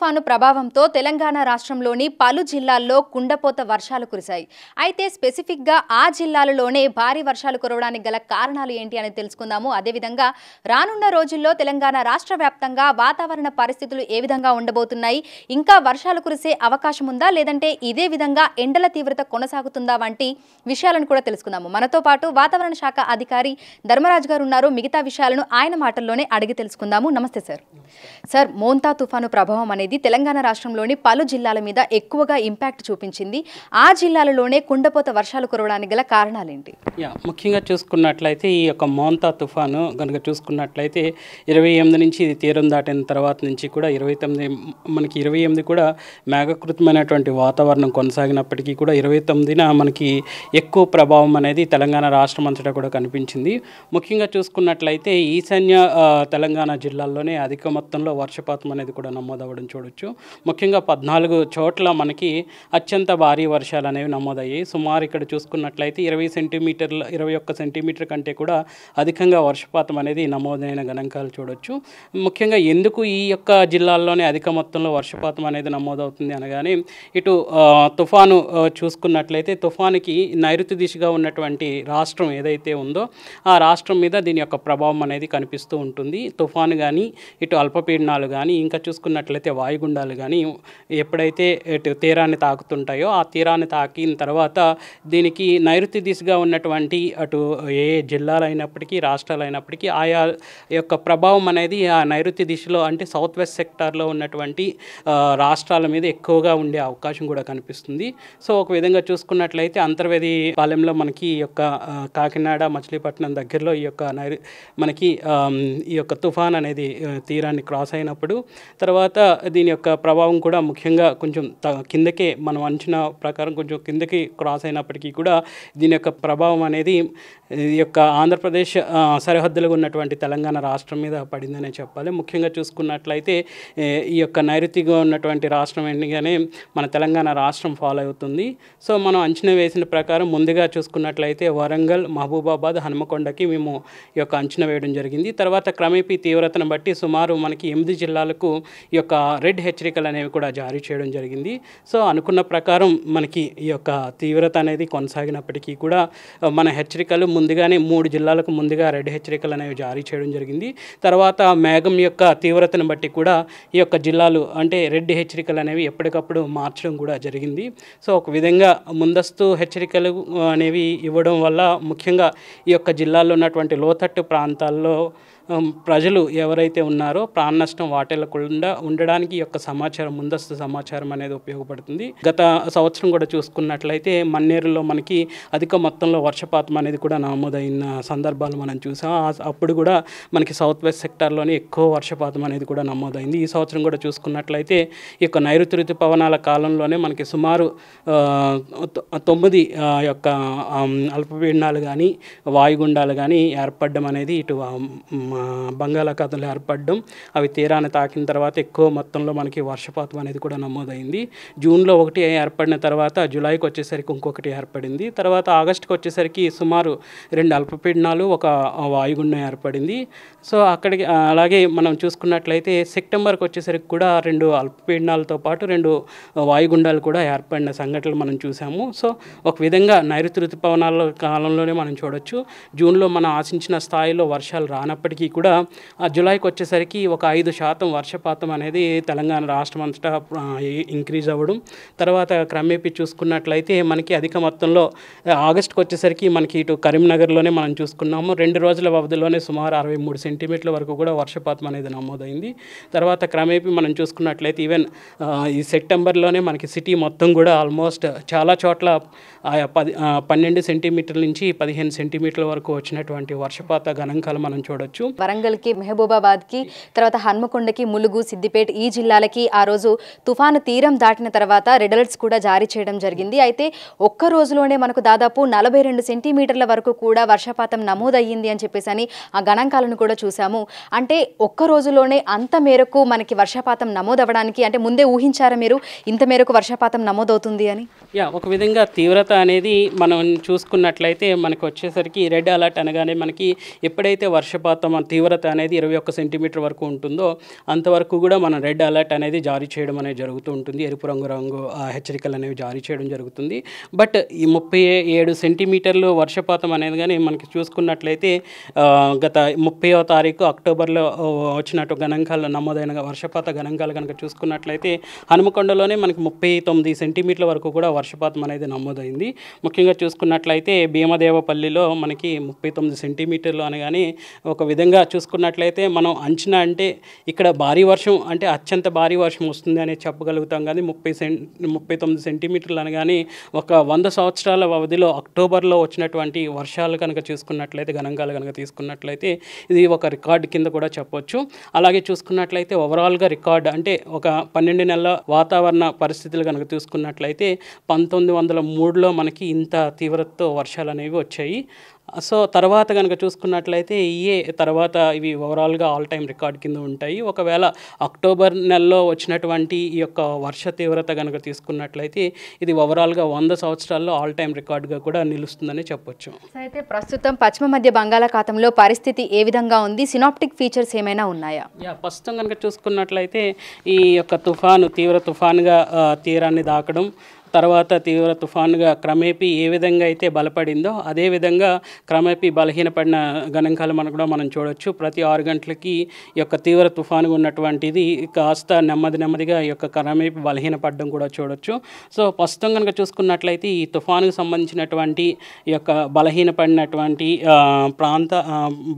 తుఫాను ప్రభావంతో తెలంగాణ రాష్ట్రంలోని పలు జిల్లాల్లో కుండపోత వర్షాలు కురిశాయి. అయితే స్పెసిఫిక్ గా ఆ జిల్లాలలోనే భారీ వర్షాలు కురవడానికి గల కారణాలు ఏంటి అని తెలుసుకుందాము. అదేవిధంగా రానున్న రోజుల్లో తెలంగాణ రాష్ట్ర వ్యాప్తంగా వాతావరణ పరిస్థితులు ఏ విధంగా ఉండబోతున్నాయి, ఇంకా వర్షాలు కురిసే అవకాశం ఉందా లేదంటే ఇదే విధంగా ఎండల తీవ్రత కొనసాగుతుందా వంటి విషయాలను కూడా తెలుసుకుందాము. మనతో పాటు వాతావరణ శాఖ అధికారి ధర్మరాజు గారు ఉన్నారు. మిగతా విషయాలను ఆయన మాటల్లోనే అడిగి తెలుసుకుందాము. నమస్తే సార్. సార్, మోంతా తుఫాను ప్రభావం అనేది తెలంగాణ రాష్ట్రంలోని పలు జిల్లాల మీద ఎక్కువగా ఇంపాక్ట్ చూపించింది. ఆ జిల్లాలలోనే కుండపోత వర్షాలు కురవడానికి గల కారణాలేంటి? ముఖ్యంగా చూసుకున్నట్లయితే ఈ యొక్క మోంతా తుఫాను కనుక చూసుకున్నట్లయితే 28 నుంచి ఇది తీరం దాటిన తర్వాత నుంచి కూడా 28 కూడా మేఘకృతమైనటువంటి వాతావరణం కొనసాగినప్పటికీ కూడా 29న మనకి ఎక్కువ ప్రభావం అనేది తెలంగాణ రాష్ట్రం అంతటా కూడా కనిపించింది. ముఖ్యంగా చూసుకున్నట్లయితే ఈశాన్య తెలంగాణ జిల్లాల్లోనే అధిక మొత్తంలో వర్షపాతం అనేది కూడా నమోదవ్వడం చూడొచ్చు. ముఖ్యంగా 14 చోట్ల మనకి అత్యంత భారీ వర్షాలు అనేవి నమోదయ్యాయి. సుమారు ఇక్కడ చూసుకున్నట్లయితే 21 సెంటీమీటర్ కంటే కూడా అధికంగా వర్షపాతం అనేది నమోదైన గణాంకాలు చూడొచ్చు. ముఖ్యంగా ఎందుకు ఈ యొక్క జిల్లాల్లోనే అధిక మొత్తంలో వర్షపాతం అనేది నమోదవుతుంది అనగానే ఇటు తుఫాను చూసుకున్నట్లయితే తుఫానుకి నైరుతి దిశగా ఉన్నటువంటి రాష్ట్రం ఏదైతే ఉందో ఆ రాష్ట్రం మీద దీని యొక్క ప్రభావం అనేది కనిపిస్తూ ఉంటుంది. తుఫాను కానీ ఇటు అల్పపీడనాలు కానీ ఇంకా చూసుకున్నట్లయితే వాయుగుండాలు కానీ ఎప్పుడైతే ఇటు తీరాన్ని తాకుతుంటాయో ఆ తీరాన్ని తాకిన తర్వాత దీనికి నైరుతి దిశగా ఉన్నటువంటి అటు ఏ జిల్లాలైనప్పటికీ రాష్ట్రాలైనప్పటికీ ఆయా యొక్క ప్రభావం అనేది ఆ నైరుతి దిశలో అంటే సౌత్ వెస్ట్ సెక్టార్లో ఉన్నటువంటి రాష్ట్రాల మీద ఎక్కువగా ఉండే అవకాశం కూడా కనిపిస్తుంది. సో ఒక విధంగా చూసుకున్నట్లయితే అంతర్వేది పాలెంలో మనకి ఈ యొక్క కాకినాడ మచిలీపట్నం దగ్గరలో ఈ యొక్క మనకి ఈ యొక్క తుఫాన్ అనేది తీరాన్ని క్రాస్ అయినప్పుడు తర్వాత దీని యొక్క ప్రభావం కూడా ముఖ్యంగా కొంచెం కిందకే మనం అంచనా ప్రకారం కొంచెం కిందకి క్రాస్ అయినప్పటికీ కూడా దీని యొక్క ప్రభావం అనేది ఈ యొక్క ఆంధ్రప్రదేశ్ సరిహద్దులుగా ఉన్నటువంటి తెలంగాణ రాష్ట్రం మీద పడిందనే చెప్పాలి. ముఖ్యంగా చూసుకున్నట్లయితే ఈ యొక్క నైరుతిగా ఉన్నటువంటి రాష్ట్రం ఎండుగానే మన తెలంగాణ రాష్ట్రం ఫాలో అవుతుంది. సో మనం అంచనా వేసిన ప్రకారం ముందుగా చూసుకున్నట్లయితే వరంగల్, మహబూబాబాద్, హనుమకొండకి మేము ఈ యొక్క అంచనా వేయడం జరిగింది. తర్వాత క్రమేపీ తీవ్రతను బట్టి సుమారు మనకి 8 జిల్లాలకు ఈ యొక్క రెడ్ హెచ్చరికలు అనేవి కూడా జారీ చేయడం జరిగింది. సో అనుకున్న ప్రకారం మనకి ఈ యొక్క తీవ్రత అనేది కొనసాగినప్పటికీ కూడా మన హెచ్చరికలు ముందుగానే 3 జిల్లాలకు ముందుగా రెడ్ హెచ్చరికలు అనేవి జారీ చేయడం జరిగింది. తర్వాత మేఘం యొక్క తీవ్రతను బట్టి కూడా ఈ యొక్క జిల్లాలు అంటే రెడ్ హెచ్చరికలు అనేవి ఎప్పటికప్పుడు మార్చడం కూడా జరిగింది. సో ఒక విధంగా ముందస్తు హెచ్చరికలు అనేవి ఇవ్వడం వల్ల ముఖ్యంగా ఈ యొక్క జిల్లాల్లో ఉన్నటువంటి లోతట్టు ప్రాంతాల్లో ప్రజలు ఎవరైతే ఉన్నారో ప్రాణ నష్టం వాటిల్లకుండా ఉండడానికి ఈ యొక్క సమాచారం ముందస్తు సమాచారం అనేది ఉపయోగపడుతుంది. గత సంవత్సరం కూడా చూసుకున్నట్లయితే మన్నేరులో మనకి అధిక మొత్తంలో వర్షపాతం అనేది కూడా నమోదైన సందర్భాలు మనం చూసాం. అప్పుడు కూడా మనకి సౌత్ వెస్ట్ సెక్టార్లోనే ఎక్కువ వర్షపాతం అనేది కూడా నమోదైంది. ఈ సంవత్సరం కూడా చూసుకున్నట్లయితే ఈ యొక్క నైరుతి ఋతుపవనాల కాలంలోనే మనకి సుమారు 9 యొక్క అల్పపీడనాలు కానీ వాయుగుండాలు కానీ ఏర్పడడం అనేది ఇటు బంగాళాఖాతంలో ఏర్పడడం, అవి తీరాన్ని తాకిన తర్వాత ఎక్కువ మొత్తంలో మనకి వర్షపాతం అనేది కూడా నమోదైంది. జూన్లో ఒకటి ఏర్పడిన తర్వాత జూలైకి వచ్చేసరికి ఇంకొకటి ఏర్పడింది. తర్వాత ఆగస్టుకి వచ్చేసరికి సుమారు 2 అల్పపీడనాలు, ఒక వాయుగుండం ఏర్పడింది. సో అక్కడికి అలాగే మనం చూసుకున్నట్లయితే సెప్టెంబర్కి వచ్చేసరికి కూడా 2 అల్పపీడనాలతో పాటు 2 వాయుగుండాలు కూడా ఏర్పడిన సంఘటనలు మనం చూసాము. సో ఒక విధంగా నైరుతి ఋతుపవనాల కాలంలోనే మనం చూడొచ్చు. జూన్లో మనం ఆశించిన స్థాయిలో వర్షాలు రానప్పటికీ కూడా ఆ జూలైకి వచ్చేసరికి ఒక 5% వర్షపాతం అనేది తెలంగాణ రాష్ట్రం అంతటా ఇంక్రీజ్ అవ్వడం. తర్వాత క్రమేపీ చూసుకున్నట్లయితే మనకి అధిక మొత్తంలో ఆగస్టుకి వచ్చేసరికి మనకి ఇటు కరీంనగర్లోనే మనం చూసుకున్నాము. 2 రోజుల వ్యవధిలోనే సుమారు 63 సెంటీమీటర్ల వరకు కూడా వర్షపాతం అనేది నమోదైంది. తర్వాత క్రమేపీ మనం చూసుకున్నట్లయితే ఈవెన్ ఈ సెప్టెంబర్లోనే మనకి సిటీ మొత్తం కూడా ఆల్మోస్ట్ చాలా చోట్ల 12 సెంటీమీటర్ల నుంచి 15 సెంటీమీటర్ల వరకు వచ్చినటువంటి వర్షపాత గణాంకాలు మనం చూడొచ్చు. వరంగల్కి, మహబూబాబాద్కి, తర్వాత హన్మకొండకి, ములుగు, సిద్దిపేట ఈ జిల్లాలకి ఆ రోజు తుఫాను తీరం దాటిన తర్వాత రెడ్ అలర్ట్స్ కూడా జారీ చేయడం జరిగింది. అయితే ఒక్క రోజులోనే మనకు దాదాపు 42 సెంటీమీటర్ల వరకు కూడా వర్షపాతం నమోదయ్యింది అని చెప్పేసి అని ఆ గణాంకాలను కూడా చూసాము. అంటే ఒక్క రోజులోనే అంత మేరకు మనకి వర్షపాతం నమోదవ్వడానికి అంటే ముందే ఊహించారా మీరు ఇంత మేరకు వర్షపాతం నమోదవుతుంది అని? ఒక విధంగా తీవ్రత అనేది మనం చూసుకున్నట్లయితే మనకు వచ్చేసరికి రెడ్ అలర్ట్ అనగానే మనకి ఎప్పుడైతే వర్షపాతం తీవ్రత అనేది 21 సెంటీమీటర్ వరకు ఉంటుందో అంతవరకు కూడా మనం రెడ్ అలర్ట్ అనేది జారీ చేయడం అనేది జరుగుతూ ఉంటుంది. ఎరుపు రంగు హెచ్చరికలు అనేవి జారీ చేయడం జరుగుతుంది. బట్ ఈ 37 సెంటీమీటర్లు వర్షపాతం అనేది కానీ మనకి చూసుకున్నట్లయితే గత 30వ తారీఖు అక్టోబర్లో వచ్చినట్టు గణాంకాలు నమోదైన వర్షపాత గణాంకాలు కనుక చూసుకున్నట్లయితే హనుమకొండలోనే మనకి 39 సెంటీమీటర్ల వరకు కూడా వర్షపాతం అనేది నమోదైంది. ముఖ్యంగా చూసుకున్నట్లయితే భీమదేవపల్లిలో మనకి 39 సెంటీమీటర్లు అనగానే ఒక విధంగా చూసుకున్నట్లయితే మనం అంచనా అంటే ఇక్కడ భారీ వర్షం అంటే అత్యంత భారీ వర్షం వస్తుంది అనేది చెప్పగలుగుతాం. కానీ 39 సెంటీమీటర్లు అనగానే ఒక 100 సంవత్సరాల వ్యవధిలో అక్టోబర్లో వచ్చినటువంటి వర్షాలు కనుక చూసుకున్నట్లయితే గణాంకాలు కనుక తీసుకున్నట్లయితే ఇది ఒక రికార్డు కింద కూడా చెప్పొచ్చు. అలాగే చూసుకున్నట్లయితే ఓవరాల్గా రికార్డు అంటే ఒక 12 నెలల వాతావరణ పరిస్థితులు కనుక చూసుకున్నట్లయితే 1903లో మనకి ఇంత తీవ్రతతో వర్షాలు అనేవి వచ్చాయి. సో తర్వాత కనుక చూసుకున్నట్లయితే తర్వాత ఇవి ఓవరాల్గా ఆల్ టైమ్ రికార్డ్ కింద ఉంటాయి. ఒకవేళ అక్టోబర్ నెలలో వచ్చినటువంటి ఈ యొక్క వర్ష తీవ్రత కనుక తీసుకున్నట్లయితే ఇది ఓవరాల్గా 100 సంవత్సరాల్లో ఆల్ టైమ్ రికార్డుగా కూడా నిలుస్తుందని చెప్పొచ్చు. అయితే ప్రస్తుతం పశ్చిమ మధ్య బంగాళాఖాతంలో పరిస్థితి ఏ విధంగా ఉంది? సినాప్టిక్ ఫీచర్స్ ఏమైనా ఉన్నాయా? ప్రస్తుతం కనుక చూసుకున్నట్లయితే ఈ యొక్క తీవ్ర తుఫానుగా తీరాన్ని దాకడం, తర్వాత తీవ్ర తుఫానుగా క్రమేపీ ఏ విధంగా అయితే బలపడిందో అదేవిధంగా క్రమేపీ బలహీనపడిన గణాంకాలు మనం చూడొచ్చు. ప్రతి 6 గంటలకి ఈ యొక్క తీవ్ర తుఫానుగా ఉన్నటువంటిది కాస్త నెమ్మదిగా ఈ యొక్క క్రమేపీ బలహీనపడడం కూడా చూడొచ్చు. సో ప్రస్తుతం కనుక చూసుకున్నట్లయితే ఈ తుఫానుకు సంబంధించినటువంటి ఈ యొక్క బలహీనపడినటువంటి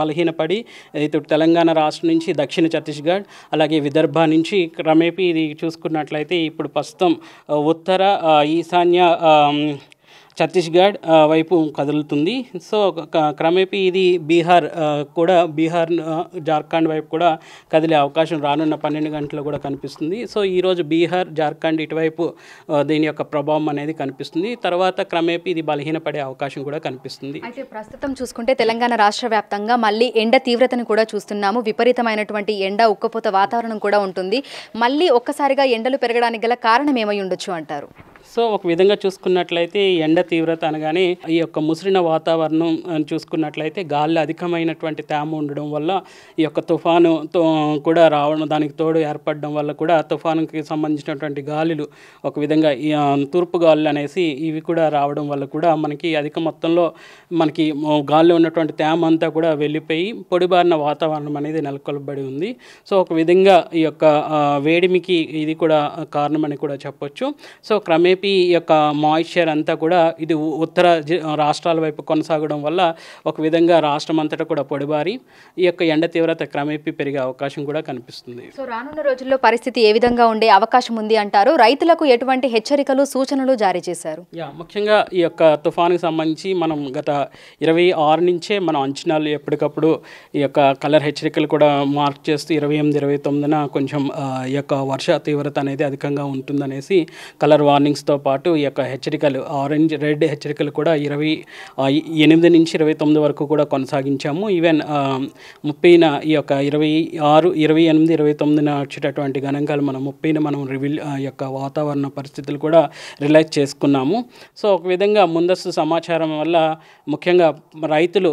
బలహీనపడి ఇటు తెలంగాణ రాష్ట్రం నుంచి దక్షిణ ఛత్తీస్గఢ్ అలాగే విదర్భ నుంచి క్రమేపీ ఇది చూసుకున్నట్లయితే ఇప్పుడు ప్రస్తుతం ఉత్తర ఈశాన్య ఛత్తీస్గఢ్ వైపు కదులుతుంది. సో క్రమేపీ ఇది బీహార్ జార్ఖండ్ వైపు కూడా కదిలే అవకాశం రానున్న 12 గంటలు కూడా కనిపిస్తుంది. సో ఈరోజు బీహార్ జార్ఖండ్ ఇటువైపు దీని యొక్క ప్రభావం అనేది కనిపిస్తుంది. తర్వాత క్రమేపీ ఇది బలహీనపడే అవకాశం కూడా కనిపిస్తుంది. అయితే ప్రస్తుతం చూసుకుంటే తెలంగాణ రాష్ట్ర వ్యాప్తంగా మళ్ళీ ఎండ తీవ్రతను కూడా చూస్తున్నాము. విపరీతమైనటువంటి ఎండ ఉక్కపోత వాతావరణం కూడా ఉంటుంది. మళ్ళీ ఒక్కసారిగా ఎండలు పెరగడానికి గల కారణం ఏమై ఉండొచ్చు అంటారు? సో ఒక విధంగా చూసుకున్నట్లయితే ఎండ తీవ్రత అనగానే ఈ యొక్క ముసిరిన వాతావరణం చూసుకున్నట్లయితే గాలి అధికమైనటువంటి తేమ ఉండడం వల్ల ఈ యొక్క తుఫాను కూడా రావడం, దానికి తోడు ఏర్పడడం వల్ల కూడా తుఫానుకి సంబంధించినటువంటి గాలులు ఒక విధంగా తూర్పు గాలులు అనేసి ఇవి కూడా రావడం వల్ల కూడా మనకి అధిక మొత్తంలో మనకి గాలిలో ఉన్నటువంటి తేమ అంతా కూడా వెళ్ళిపోయి పొడిబారిన వాతావరణం అనేది నెలకొల్పబడి ఉంది. సో ఒక విధంగా ఈ యొక్క వేడిమికి ఇది కూడా కారణమని కూడా చెప్పొచ్చు. సో క్రమేపీ ఈ యొక్క మాయిశ్చర్ అంతా కూడా ఇది ఉత్తర రాష్ట్రాల వైపు కొనసాగడం వల్ల ఒక విధంగా రాష్ట్రం అంతటా కూడా పొడిబారి ఈ యొక్క ఎండ తీవ్రత క్రమేపీ పెరిగే అవకాశం కూడా కనిపిస్తుంది. సో రానున్న రోజుల్లో పరిస్థితి ఏ విధంగా ఉండే అవకాశం ఉంది అంటారు? రైతులకు ఎటువంటి హెచ్చరికలు సూచనలు జారీ చేశారు? ముఖ్యంగా ఈ యొక్క తుఫానుకు సంబంధించి మనం గత 26 నుంచే మనం అంచనాలు ఎప్పటికప్పుడు ఈ యొక్క కలర్ హెచ్చరికలు కూడా మార్క్ చేస్తూ 28, 29న కొంచెం ఈ యొక్క వర్ష తీవ్రత అనేది అధికంగా ఉంటుందనేసి కలర్ వార్నింగ్స్తో పాటు ఈ యొక్క హెచ్చరికలు ఆరెంజ్ రెడ్ హెచ్చరికలు కూడా 28 నుంచి 29 వరకు కూడా కొనసాగించాము. ఈవెన్ 30న ఈ యొక్క 26, 28, 29న వచ్చేటటువంటి గణాంకాలు మనం 30న మనం ఈ యొక్క వాతావరణ పరిస్థితులు కూడా రిలైజ్ చేసుకున్నాము. సో ఒక విధంగా ముందస్తు సమాచారం వల్ల ముఖ్యంగా రైతులు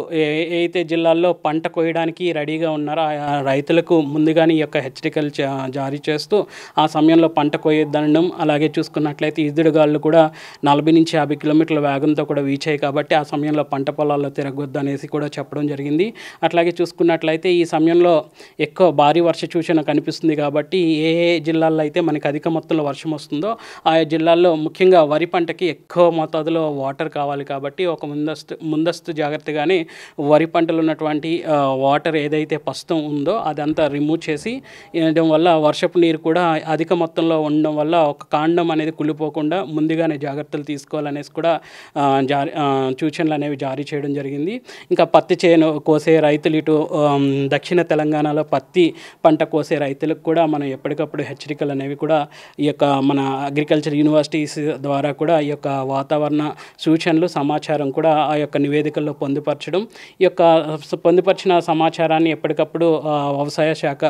అయితే జిల్లాల్లో పంట కోయడానికి రెడీగా ఉన్నారో ఆ రైతులకు ముందుగానే ఈ యొక్క హెచ్చరికలు జారీ చేస్తూ ఆ సమయంలో పంట కోయొద్దనడం, అలాగే చూసుకున్నట్లయితే ఈదుడుగాళ్ళు కూడా 40 నుంచి 50 కిలోమీటర్ల వేగంతో కూడా వీచాయి కాబట్టి ఆ సమయంలో పంట పొలాల్లో తిరగొద్దు అనేసి కూడా చెప్పడం జరిగింది. అట్లాగే చూసుకున్నట్లయితే ఈ సమయంలో ఎక్కువ భారీ వర్ష సూచన కనిపిస్తుంది కాబట్టి ఏ జిల్లాల్లో అయితే మనకి అధిక మొత్తంలో వర్షం వస్తుందో ఆయా జిల్లాల్లో ముఖ్యంగా వరి పంటకి ఎక్కువ మోతాదులో వాటర్ కావాలి కాబట్టి ఒక ముందస్తు జాగ్రత్తగానే వరి పంటలు ఉన్నటువంటి వాటర్ ఏదైతే ప్రస్తుతం ఉందో అదంతా రిమూవ్ చేసి వేయడం వల్ల వర్షపు నీరు కూడా అధిక మొత్తంలో ఉండడం వల్ల ఒక కాండం అనేది కుళ్ళిపోకుండా ముందుగానే జాగ్రత్తలు తీసుకోవాలనేసి కూడా సూచనలు అనేవి జారీ చేయడం జరిగింది. ఇంకా పత్తి చేను కోసే రైతులు ఇటు దక్షిణ తెలంగాణలో పత్తి పంట కోసే రైతులకు కూడా మనం ఎప్పటికప్పుడు హెచ్చరికలు అనేవి కూడా ఈ యొక్క మన అగ్రికల్చర్ యూనివర్సిటీస్ ద్వారా కూడా ఈ యొక్క వాతావరణ సూచనలు సమాచారం కూడా ఆ యొక్క నివేదికల్లో పొందుపరచడం, ఈ యొక్క పొందుపరిచిన సమాచారాన్ని ఎప్పటికప్పుడు వ్యవసాయ శాఖ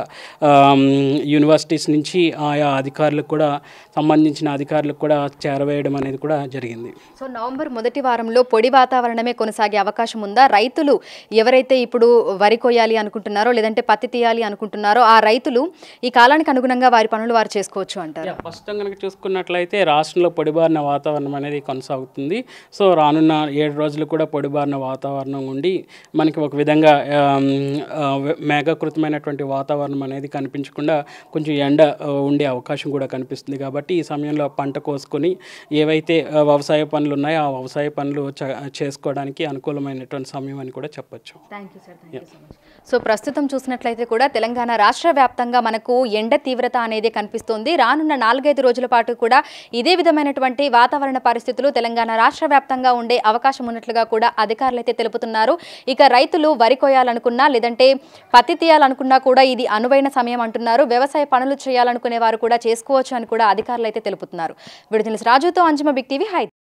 యూనివర్సిటీస్ నుంచి ఆయా అధికారులకు కూడా సంబంధించిన అధికారులకు కూడా మనకి చేరవేయడం అనేది కూడా జరిగింది. సో నవంబర్ మొదటి వారంలో పొడి వాతావరణమే కొనసాగే అవకాశం ఉందా? రైతులు ఎవరైతే ఇప్పుడు వరి కొయ్యాలి అనుకుంటున్నారో లేదంటే పత్తి తీయాలి అనుకుంటున్నారో ఆ రైతులు ఈ కాలానికి అనుగుణంగా వారి పనులు వారు చేసుకోవచ్చు అంటారు. ప్రస్తుతం కనుక చూసుకున్నట్లయితే రాష్ట్రంలో పొడిబారిన వాతావరణం అనేది కొనసాగుతుంది. సో రానున్న 7 రోజులు కూడా పొడిబారిన వాతావరణం ఉండి మనకి ఒక విధంగా మేఘకృతమైనటువంటి వాతావరణం అనేది కనిపించకుండా కొంచెం ఎండ ఉండే అవకాశం కూడా కనిపిస్తుంది. కాబట్టి ఈ సమయంలో పంట కోసుకొని ఏవైతే వ్యవసాయ పనులు ఉన్నాయో ఆ వ్యవసాయ పనులు చేసుకోవడానికి అనుకూలమైనటువంటి సమయం అని కూడా చెప్పొచ్చు. Thank you sir, thank you so much. So ప్రస్తుతం చూసినట్లయితే కూడా తెలంగాణ రాష్ట్ర వ్యాప్తంగా మనకు ఎండ తీవ్రత అనేది కనిపిస్తోంది. రానున్న 4-5 రోజుల పాటు కూడా ఇదే విధమైనటువంటి వాతావరణ పరిస్థితులు తెలంగాణ రాష్ట్ర వ్యాప్తంగా ఉండే అవకాశం ఉన్నట్లుగా కూడా అధికారులు అయితే తెలుపుతున్నారు. ఇక రైతులు వరి కోయాలనుకున్నా లేదంటే పత్తి తీయాలనుకున్నా కూడా ఇది అనువైన సమయం అంటున్నారు. వ్యవసాయ పనులు చేయాలనుకునే వారు కూడా చేసుకోవచ్చు అని కూడా అధికారులు అయితే తెలుపుతున్నారు. విడుదల రాజుతో అంజుమ, బిగ్ టీవీ, హైదరాబాద్.